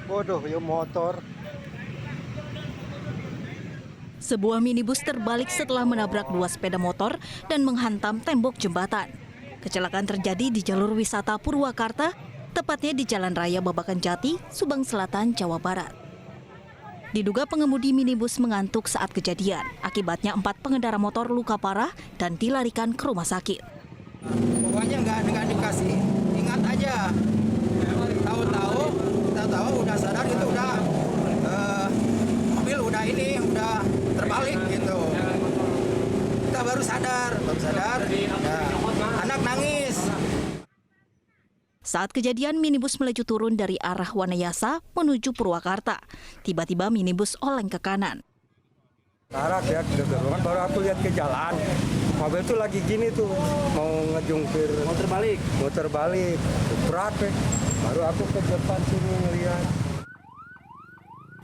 Bodoh ya motor. Sebuah minibus terbalik setelah menabrak dua sepeda motor dan menghantam tembok jembatan. Kecelakaan terjadi di jalur wisata Purwakarta, tepatnya di Jalan Raya Babakan Jati, Subang Selatan, Jawa Barat. Diduga pengemudi minibus mengantuk saat kejadian. Akibatnya 4 pengendara motor luka parah dan dilarikan ke rumah sakit. Pokoknya nggak dikasih, ingat aja. Tahu-tahu udah sadar gitu, udah mobil udah terbalik gitu. Kita baru sadar, ya, anak nangis. Saat kejadian, minibus melaju turun dari arah Wanayasa menuju Purwakarta. Tiba-tiba minibus oleng ke kanan. Arah ya, baru aku lihat ke jalan. Mobil tuh lagi gini tuh, mau ngejungkir. Mau terbalik. Berat, baru aku ke depan sini ngeliat.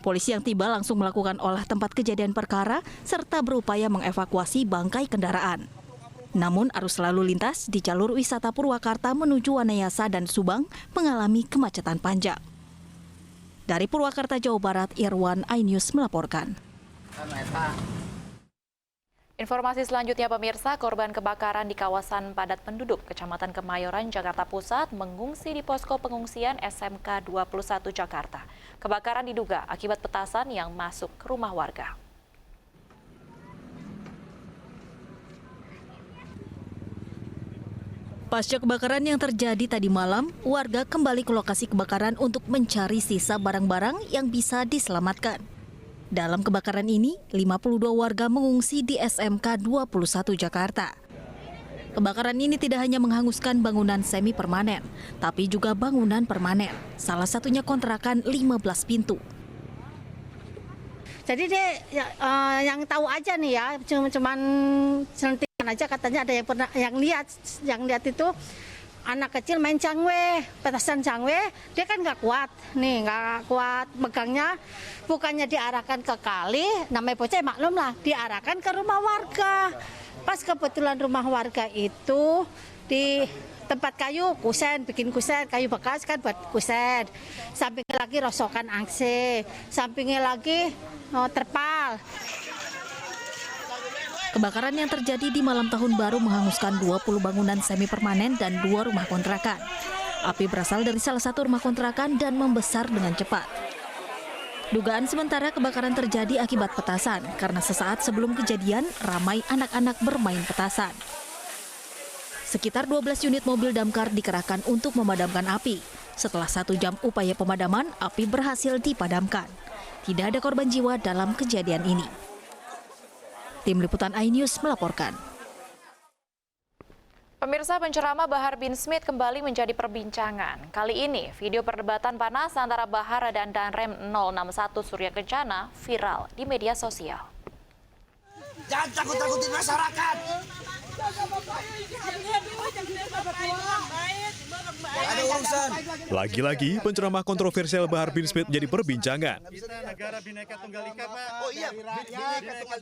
Polisi yang tiba langsung melakukan olah tempat kejadian perkara serta berupaya mengevakuasi bangkai kendaraan. Namun arus lalu lintas di jalur wisata Purwakarta menuju Wanayasa dan Subang mengalami kemacetan panjang. Dari Purwakarta, Jawa Barat, Irwan, iNews melaporkan. Informasi selanjutnya pemirsa, korban kebakaran di kawasan padat penduduk Kecamatan Kemayoran, Jakarta Pusat mengungsi di posko pengungsian SMK 21 Jakarta. Kebakaran diduga akibat petasan yang masuk ke rumah warga. Pasca kebakaran yang terjadi tadi malam, warga kembali ke lokasi kebakaran untuk mencari sisa barang-barang yang bisa diselamatkan. Dalam kebakaran ini, 52 warga mengungsi di SMK 21 Jakarta. Kebakaran ini tidak hanya menghanguskan bangunan semi permanen, tapi juga bangunan permanen. Salah satunya kontrakan 15 pintu. Jadi yang tahu aja nih ya, cuman sentingan aja katanya ada yang pernah yang lihat itu anak kecil main cangwe, petasan cangwe, dia kan nggak kuat megangnya, bukannya diarahkan ke kali, namanya bocah maklum lah, diarahkan ke rumah warga. Pas kebetulan rumah warga itu di tempat kayu, bikin kusen, kayu bekas kan buat kusen. Sampingnya lagi rosokan angse, sampingnya lagi terpal. Kebakaran yang terjadi di malam tahun baru menghanguskan 20 bangunan semi permanen dan 2 rumah kontrakan. Api berasal dari salah satu rumah kontrakan dan membesar dengan cepat. Dugaan sementara kebakaran terjadi akibat petasan karena sesaat sebelum kejadian ramai anak-anak bermain petasan. Sekitar 12 unit mobil damkar dikerahkan untuk memadamkan api. Setelah 1 jam upaya pemadaman, api berhasil dipadamkan. Tidak ada korban jiwa dalam kejadian ini. Tim Liputan iNews melaporkan. Pemirsa, penceramah Bahar bin Smith kembali menjadi perbincangan. Kali ini, video perdebatan panas antara Bahar dan Danrem 061 Surya Kencana viral di media sosial. Jangan takut-takutin masyarakat. Ada urusan. Lagi-lagi, penceramah kontroversial Bahar bin Smith jadi perbincangan. Oh iya, Bhinneka Tunggal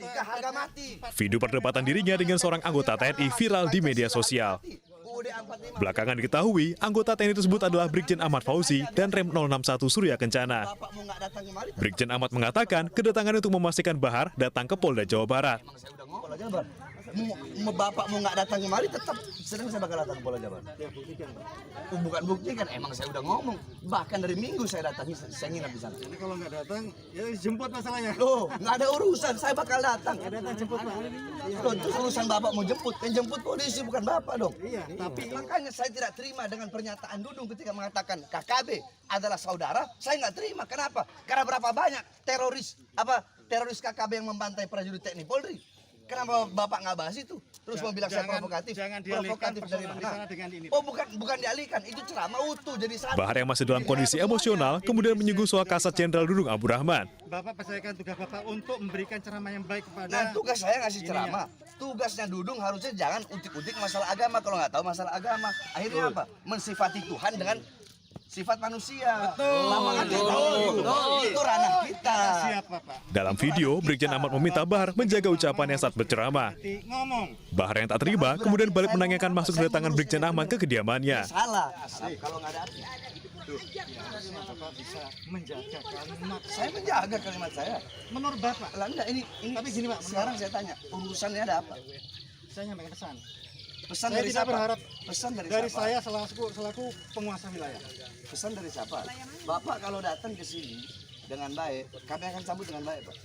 Ika harga mati. Video perdebatan dirinya dengan seorang anggota TNI viral di media sosial. Belakangan diketahui, anggota TNI tersebut adalah Brigjen Ahmad Fauzi dan Rem 061 Surya Kencana. Brigjen Ahmad mengatakan kedatangan untuk memastikan Bahar datang ke Polda Jawa Barat. Bapakmu nggak datang kemari, tetap sedang saya bakal datang ke Polda Jabar. Bukan bukti kan, emang saya udah ngomong. Bahkan dari minggu saya datang, saya nginap di sana. Jadi kalau nggak datang, ya jemput masalahnya. Loh, nggak ada urusan, saya bakal datang. Nggak datang jemput Pak. Loh, itu urusan bapak mau jemput, yang jemput polisi bukan bapak dong. Iya, tapi Makanya saya tidak terima dengan pernyataan Dudung ketika mengatakan KKB adalah saudara. Saya nggak terima. Kenapa? Karena berapa banyak teroris KKB yang membantai prajurit TNI Polri. Kenapa Bapak nggak bahas itu? Terus mau bilang saya provokatif? Jangan dialihkan Provokatif dari persoalan di mana? sana dengan ini. Oh bukan dialihkan, itu ceramah utuh jadi satu. Bahar yang masih dalam kondisi emosional kemudian menyinggung soal Kasat Jenderal Dudung Abdul Rahman. Bapak percayakan tugas Bapak untuk memberikan ceramah yang baik kepada... Nah tugas saya ngasih ceramah. Tugasnya Dudung harusnya jangan utik-utik masalah agama kalau nggak tahu masalah agama. Akhirnya apa? Mensifati Tuhan dengan sifat manusia. Lapangan itu ranah kita. Dalam video, Brigjen Ahmad meminta Bahar menjaga ucapannya saat berceramah. Bahar yang tak terima kemudian balik menanyakan masuk kedatangan Brigjen Ahmad ke kediamannya. Salah. Kalau nggak ada arti. Saya menjaga kalimat saya. Menurut Bapak, Lah enggak ini tapi gini Pak, sekarang saya tanya, urusannya ada apa? saya nyampaikan pesan. Pesan Saya dari tidak siapa? berharap Pesan dari dari siapa? saya selaku penguasa wilayah. Pesan dari siapa? Bapak kalau datang ke sini dengan baik, kami akan sambut dengan baik, Pak.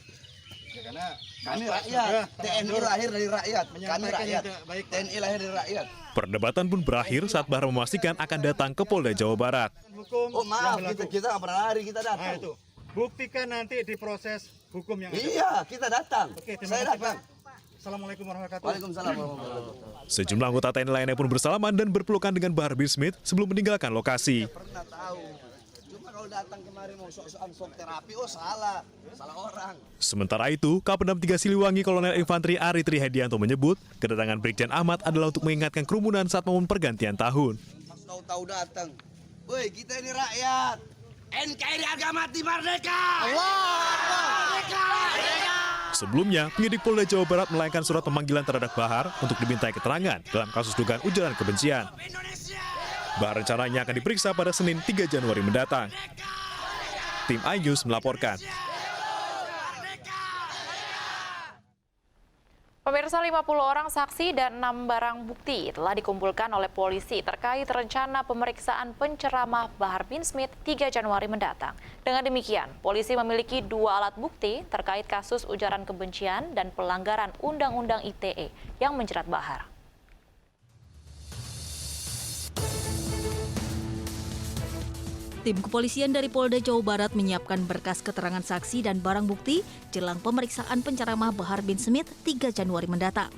Ya, karena Kami Bapak rakyat, sudah TNI terlanjur lahir dari rakyat, kami menyampaikan rakyat, yang tidak baik, Pak. TNI lahir dari rakyat. Perdebatan pun berakhir saat Bahar memastikan akan datang ke Polda Jawa Barat. Hukum Oh maaf, yang berlaku. kita nggak pernah lari, kita Nah datang. itu, buktikan nanti di proses hukum yang ada. Iya, kita datang. Oke, terima Saya kasih, datang. Pak. Assalamualaikum warahmatullahi wabarakatuh. Waalaikumsalam warahmatullahi wabarakatuh. Sejumlah anggota TNI lainnya pun bersalaman dan berpelukan dengan Bahar bin Smith sebelum meninggalkan lokasi. Pernah tahu. Cuma kalau datang kemarin mau sok-sokan sok terapi, oh salah orang. Sementara itu, Kapendam 3 Siliwangi Kolonel Infantri Ari Trihedianto menyebut kedatangan Brigjen Ahmad adalah untuk mengingatkan kerumunan saat momen pergantian tahun. Tahu-tahu datang. Woi, kita ini rakyat. NKRI harga mati merdeka. Merdeka. Sebelumnya, penyidik Polda Jawa Barat melayangkan surat pemanggilan terhadap Bahar untuk dimintai keterangan dalam kasus dugaan ujaran kebencian. Bahar rencananya akan diperiksa pada Senin 3 Januari mendatang. Tim iNews melaporkan. Pemirsa, 50 orang saksi dan 6 barang bukti telah dikumpulkan oleh polisi terkait rencana pemeriksaan penceramah Bahar bin Smith 3 Januari mendatang. Dengan demikian, polisi memiliki 2 alat bukti terkait kasus ujaran kebencian dan pelanggaran Undang-Undang ITE yang menjerat Bahar. Tim kepolisian dari Polda Jawa Barat menyiapkan berkas keterangan saksi dan barang bukti jelang pemeriksaan penceramah Bahar bin Smith 3 Januari mendatang.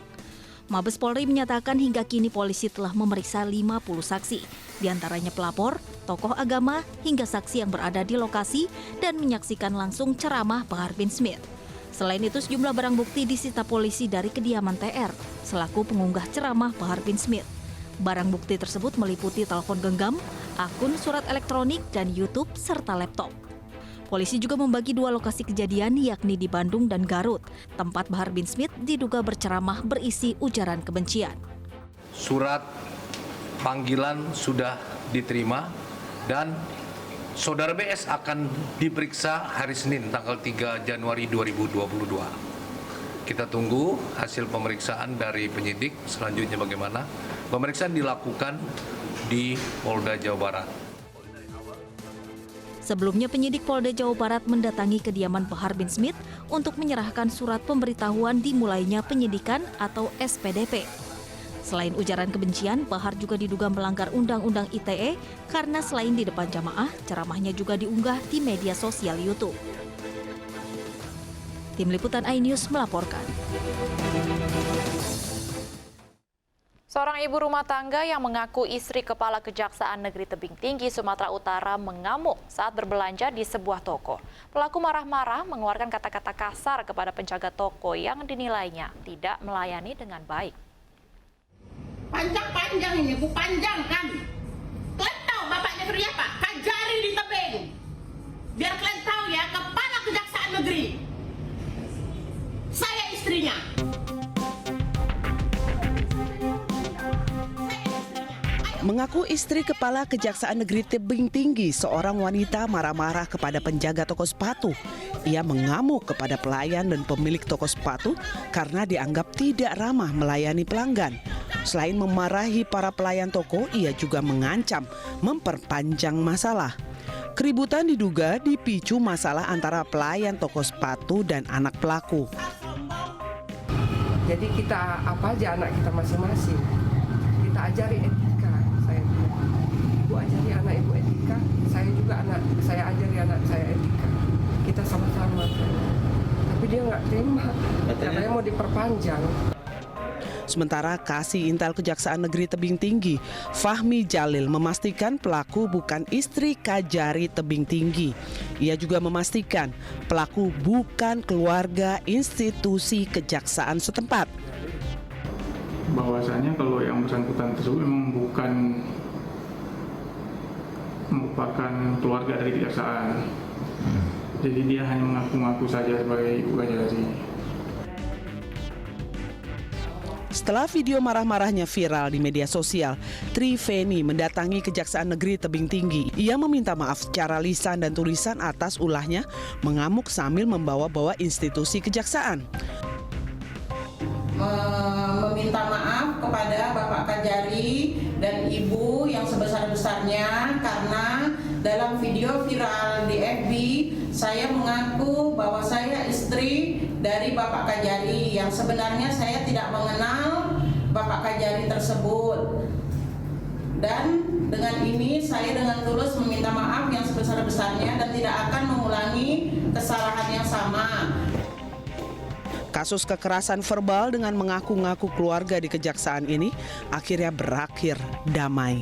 Mabes Polri menyatakan hingga kini polisi telah memeriksa 50 saksi, diantaranya pelapor, tokoh agama, hingga saksi yang berada di lokasi dan menyaksikan langsung ceramah Bahar bin Smith. Selain itu, sejumlah barang bukti disita polisi dari kediaman TR selaku pengunggah ceramah Bahar bin Smith. Barang bukti tersebut meliputi telepon genggam, akun surat elektronik, dan YouTube, serta laptop. Polisi juga membagi 2 lokasi kejadian, yakni di Bandung dan Garut, tempat Bahar bin Smith diduga berceramah berisi ujaran kebencian. Surat panggilan sudah diterima dan Saudara BS akan diperiksa hari Senin tanggal 3 Januari 2022. Kita tunggu hasil pemeriksaan dari penyidik, selanjutnya bagaimana. Pemeriksaan dilakukan di Polda Jawa Barat. Sebelumnya, penyidik Polda Jawa Barat mendatangi kediaman Bahar bin Smith untuk menyerahkan surat pemberitahuan dimulainya penyidikan atau SPDP. Selain ujaran kebencian, Bahar juga diduga melanggar Undang-Undang ITE karena selain di depan jamaah, ceramahnya juga diunggah di media sosial YouTube. Tim Liputan iNews melaporkan. Seorang ibu rumah tangga yang mengaku istri Kepala Kejaksaan Negeri Tebing Tinggi, Sumatera Utara mengamuk saat berbelanja di sebuah toko. Pelaku marah-marah mengeluarkan kata-kata kasar kepada penjaga toko yang dinilainya tidak melayani dengan baik. Panjang-panjang ini, Bu, panjang kan? Kalian tahu bapaknya kerja apa? Kajari di tebing. Biar kalian tahu ya, Kepala Kejaksaan Negeri. Saya istrinya. Mengaku istri Kepala Kejaksaan Negeri Tebing Tinggi, seorang wanita marah-marah kepada penjaga toko sepatu. Ia mengamuk kepada pelayan dan pemilik toko sepatu karena dianggap tidak ramah melayani pelanggan. Selain memarahi para pelayan toko, ia juga mengancam memperpanjang masalah. Keributan diduga dipicu masalah antara pelayan toko sepatu dan anak pelaku. Jadi kita apa aja anak kita masing-masing. Kita ajari etika. Ibu ajari anak ibu etika, saya juga saya ajari anak saya etika. Kita sama-sama. Tapi dia nggak terima, katanya mau diperpanjang. Sementara Kasih Intel Kejaksaan Negeri Tebing Tinggi, Fahmi Jalil, memastikan pelaku bukan istri Kajari Tebing Tinggi. Ia juga memastikan pelaku bukan keluarga institusi kejaksaan setempat. Bahwasanya kalau yang bersangkutan tersebut memang bukan merupakan keluarga dari kejaksaan. Jadi dia hanya mengaku-ngaku saja sebagai Ibu Kajari. Setelah video marah-marahnya viral di media sosial, Triveni mendatangi Kejaksaan Negeri Tebing Tinggi. Ia meminta maaf secara lisan dan tulisan atas ulahnya mengamuk sambil membawa-bawa institusi kejaksaan. Meminta maaf kepada Bapak Kajari dan Ibu yang sebesar-besarnya karena dalam video viral di FB saya mengaku bahwa saya istri dari Bapak Kajari yang sebenarnya saya tidak mengenal Bapak Kajari tersebut. Dan dengan ini saya dengan tulus meminta maaf yang sebesar-besarnya dan tidak akan mengulangi kesalahan yang sama. Kasus kekerasan verbal dengan mengaku-ngaku keluarga di kejaksaan ini akhirnya berakhir damai.